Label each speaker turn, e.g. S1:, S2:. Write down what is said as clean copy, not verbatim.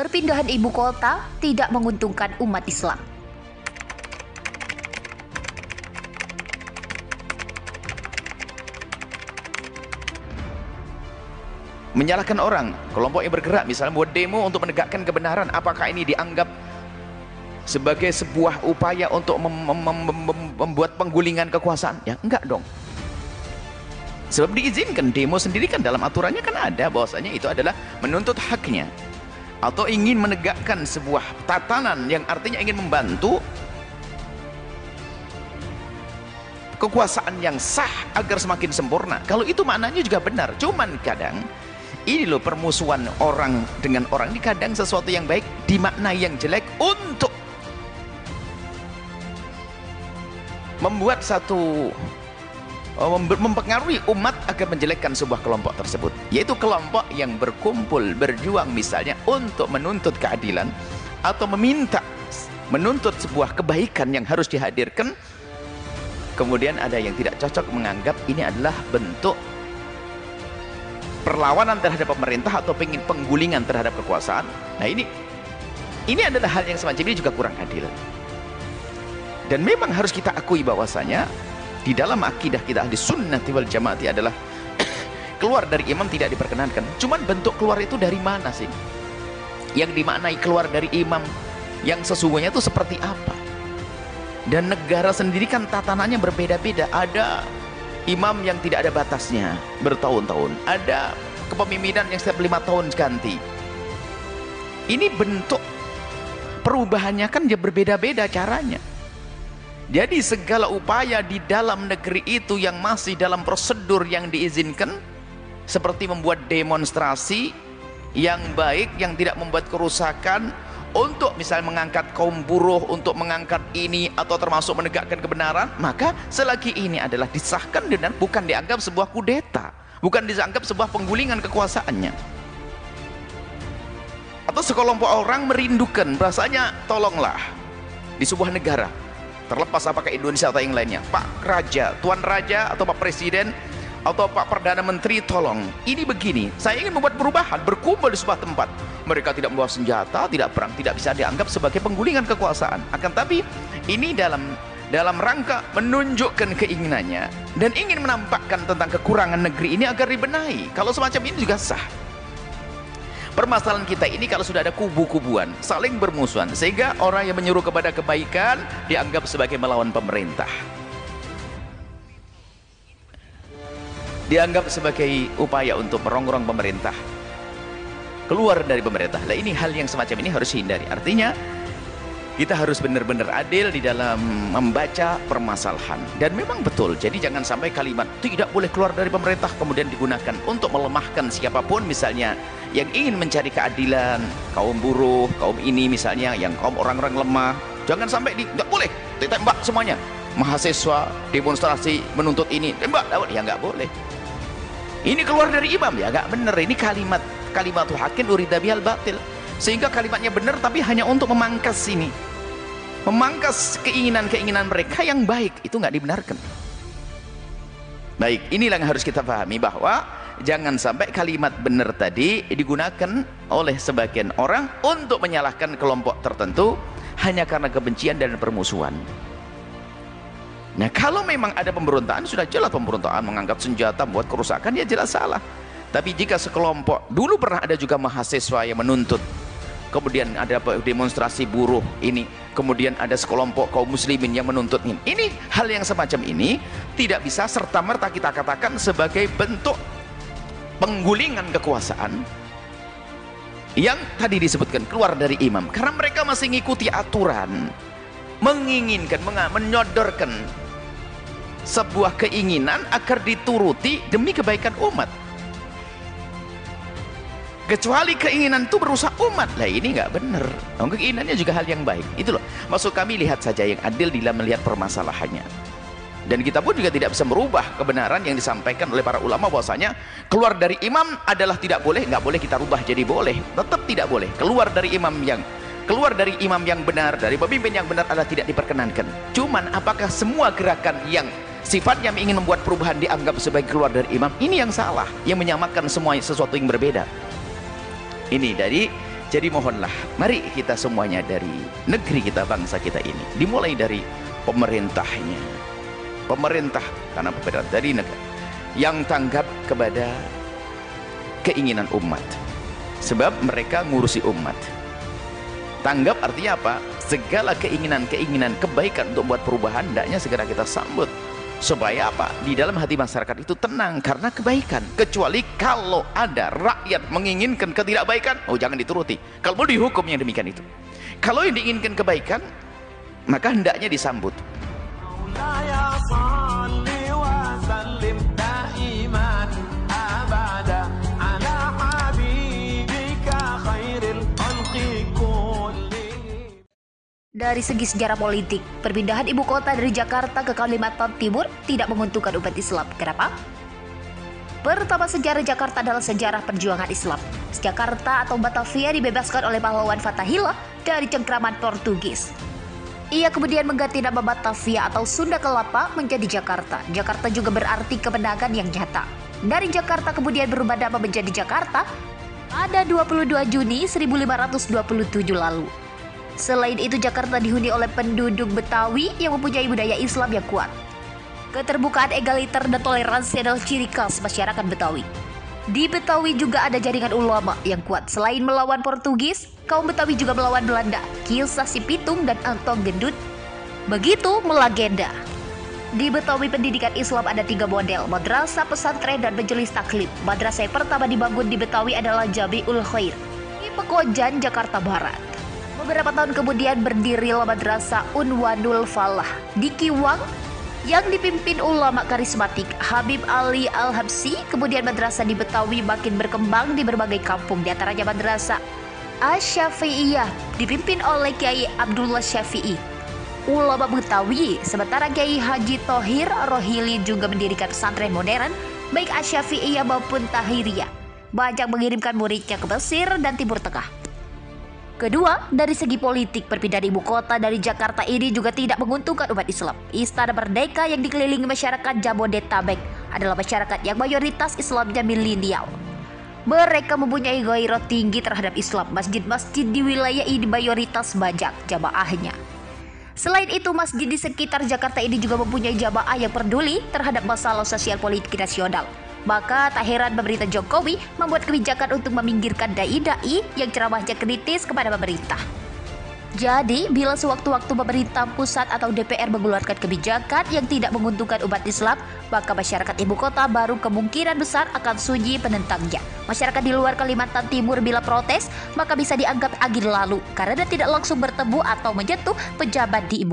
S1: perpindahan ibu kota tidak menguntungkan umat Islam.
S2: Menyalahkan orang, kelompok yang bergerak misalnya buat demo untuk menegakkan kebenaran, apakah ini dianggap sebagai sebuah upaya untuk membuat penggulingan kekuasaan? Ya enggak dong. Sebab diizinkan, demo sendiri kan dalam aturannya kan ada bahwasanya itu adalah menuntut haknya atau ingin menegakkan sebuah tatanan yang artinya ingin membantu kekuasaan yang sah agar semakin sempurna. Kalau itu maknanya juga benar, cuman kadang ini loh permusuhan orang dengan orang ini, kadang sesuatu yang baik dimaknai yang jelek untuk membuat satu mempengaruhi umat agar menjelekkan sebuah kelompok tersebut, yaitu kelompok yang berkumpul berjuang misalnya untuk menuntut keadilan atau menuntut sebuah kebaikan yang harus dihadirkan. Kemudian ada yang tidak cocok menganggap ini adalah bentuk perlawanan terhadap pemerintah atau penggulingan terhadap kekuasaan. Nah ini adalah hal yang semacam ini juga kurang adil. Dan memang harus kita akui bahwasanya di dalam akidah kita ahli sunnati wal jamaati adalah keluar dari imam tidak diperkenankan. Cuman bentuk keluar itu dari mana sih? Yang dimaknai keluar dari imam yang sesungguhnya itu seperti apa? Dan negara sendiri kan tatanannya berbeda-beda. Ada imam yang tidak ada batasnya bertahun-tahun, ada kepemimpinan yang setiap 5 tahun ganti. Ini bentuk perubahannya kan dia berbeda-beda caranya. Jadi segala upaya di dalam negeri itu yang masih dalam prosedur yang diizinkan, seperti membuat demonstrasi yang baik, yang tidak membuat kerusakan, untuk misalnya mengangkat kaum buruh, untuk mengangkat ini atau termasuk menegakkan kebenaran, maka selagi ini adalah disahkan dan bukan dianggap sebuah kudeta, bukan dianggap sebuah penggulingan kekuasaannya. Atau sekelompok orang merindukan rasanya, tolonglah di sebuah negara, terlepas apakah Indonesia atau yang lainnya, Pak Raja, Tuan Raja atau Pak Presiden atau Pak Perdana Menteri, tolong ini begini, saya ingin membuat perubahan, berkumpul di sebuah tempat. Mereka tidak membawa senjata, tidak perang, tidak bisa dianggap sebagai penggulingan kekuasaan. Akan tapi ini dalam rangka menunjukkan keinginannya dan ingin menampakkan tentang kekurangan negeri ini agar dibenahi. Kalau semacam ini juga sah. Permasalahan kita ini kalau sudah ada kubu-kubuan saling bermusuhan, sehingga orang yang menyuruh kepada kebaikan dianggap sebagai melawan pemerintah, dianggap sebagai upaya untuk merongrong pemerintah, keluar dari pemerintah. Nah ini hal yang semacam ini harus dihindari. Artinya kita harus benar-benar adil di dalam membaca permasalahan. Dan memang betul, jadi jangan sampai kalimat tidak boleh keluar dari pemerintah kemudian digunakan untuk melemahkan siapapun misalnya yang ingin mencari keadilan, kaum buruh, kaum ini misalnya, yang kaum orang-orang lemah. Jangan sampai nggak boleh ditembak semuanya. Mahasiswa demonstrasi menuntut ini, tembak, ya nggak boleh. Ini keluar dari imam, ya nggak bener. Ini kalimatul haqqin urida bihal batil, sehingga kalimatnya benar tapi hanya untuk memangkas ini, memangkas keinginan-keinginan mereka yang baik, itu nggak dibenarkan. Baik, inilah yang harus kita pahami, bahwa jangan sampai kalimat benar tadi digunakan oleh sebagian orang untuk menyalahkan kelompok tertentu hanya karena kebencian dan permusuhan. Nah kalau memang ada pemberontakan, sudah jelas pemberontakan mengangkat senjata buat kerusakan, ya jelas salah. Tapi jika sekelompok, dulu pernah ada juga mahasiswa yang menuntut, kemudian ada demonstrasi buruh ini, kemudian ada sekelompok kaum muslimin yang menuntut ini hal yang semacam ini tidak bisa serta-merta kita katakan sebagai bentuk penggulingan kekuasaan yang tadi disebutkan keluar dari imam, karena mereka masih mengikuti aturan, menginginkan, menyodorkan sebuah keinginan agar dituruti demi kebaikan umat. Kecuali keinginan itu merusak umat, lah ini nggak benar. Keinginannya juga hal yang baik. Itu loh, maksud kami lihat saja yang adil dalam melihat permasalahannya. Dan kita pun juga tidak bisa merubah kebenaran yang disampaikan oleh para ulama bahwasanya keluar dari imam adalah tidak boleh, nggak boleh kita rubah jadi boleh. Tetap tidak boleh. Keluar dari imam yang benar, dari pemimpin yang benar adalah tidak diperkenankan. Cuman apakah semua gerakan yang sifatnya ingin membuat perubahan dianggap sebagai keluar dari imam? Ini yang salah, yang menyamakan semua sesuatu yang berbeda. Ini dari Jadi mohonlah, mari kita semuanya dari negeri kita, bangsa kita ini, dimulai dari pemerintahnya. Pemerintah, karena pemerintah dari negara, yang tanggap kepada keinginan umat. Sebab mereka ngurusi umat. Tanggap artinya apa? Segala keinginan-keinginan kebaikan untuk buat perubahan, hendaknya segera kita sambut. Supaya apa? Di dalam hati masyarakat itu tenang karena kebaikan. Kecuali kalau ada rakyat menginginkan ketidakbaikan, oh jangan dituruti. Kalau mau dihukum yang demikian itu. Kalau yang diinginkan kebaikan, maka hendaknya disambut.
S1: Dari segi sejarah politik, perpindahan ibu kota dari Jakarta ke Kalimantan Timur tidak menguntungkan umat Islam. Kenapa? Pertama, sejarah Jakarta adalah sejarah perjuangan Islam. Jakarta atau Batavia dibebaskan oleh pahlawan Fathahillah dari cengkraman Portugis. Ia kemudian mengganti nama Batavia atau Sunda Kelapa menjadi Jakarta. Jakarta juga berarti kemenangan yang nyata. Dari Jakarta kemudian berubah nama menjadi Jakarta pada 22 Juni 1527 lalu. Selain itu, Jakarta dihuni oleh penduduk Betawi yang mempunyai budaya Islam yang kuat. Keterbukaan, egaliter, dan toleransi adalah ciri khas masyarakat Betawi. Di Betawi juga ada jaringan ulama yang kuat. Selain melawan Portugis, kaum Betawi juga melawan Belanda. Kisah Si Pitung dan Antong Gendut begitu melegenda. Di Betawi pendidikan Islam ada 3 model: madrasah, pesantren, dan majelis taklim. Madrasah yang pertama dibangun di Betawi adalah Jamiul Khair di Pekojan, Jakarta Barat. Beberapa tahun kemudian berdirilah Madrasah Unwanul Falah di Kiwang yang dipimpin ulama karismatik Habib Ali Al-Habsyi. Kemudian madrasah di Betawi makin berkembang di berbagai kampung, di antaranya Madrasah Asy-Syafi'iyah dipimpin oleh Kiai Abdullah Syafi'i, ulama Betawi. Sementara Kiai Haji Thohir Rohili juga mendirikan pesantren modern baik Asy-Syafi'iyah maupun Tahiriyah. Banyak mengirimkan muridnya ke Mesir dan Timur Tengah. Kedua, dari segi politik, perpindahan ibu kota dari Jakarta ini juga tidak menguntungkan umat Islam. Istana Merdeka yang dikelilingi masyarakat Jabodetabek adalah masyarakat yang mayoritas Islamnya milenial. Mereka mempunyai gairah tinggi terhadap Islam. Masjid-masjid di wilayah ini mayoritas banyak jamaahnya. Selain itu, masjid di sekitar Jakarta ini juga mempunyai jamaah yang peduli terhadap masalah sosial politik nasional. Maka tak heran pemerintah Jokowi membuat kebijakan untuk meminggirkan dai-dai yang ceramahnya kritis kepada pemerintah. Jadi, bila sewaktu-waktu pemerintah pusat atau DPR mengeluarkan kebijakan yang tidak menguntungkan umat Islam, maka masyarakat ibu kota baru kemungkinan besar akan sunyi penentangnya. Masyarakat di luar Kalimantan Timur bila protes, maka bisa dianggap angin lalu karena tidak langsung bertemu atau menyentuh pejabat di ibu kota.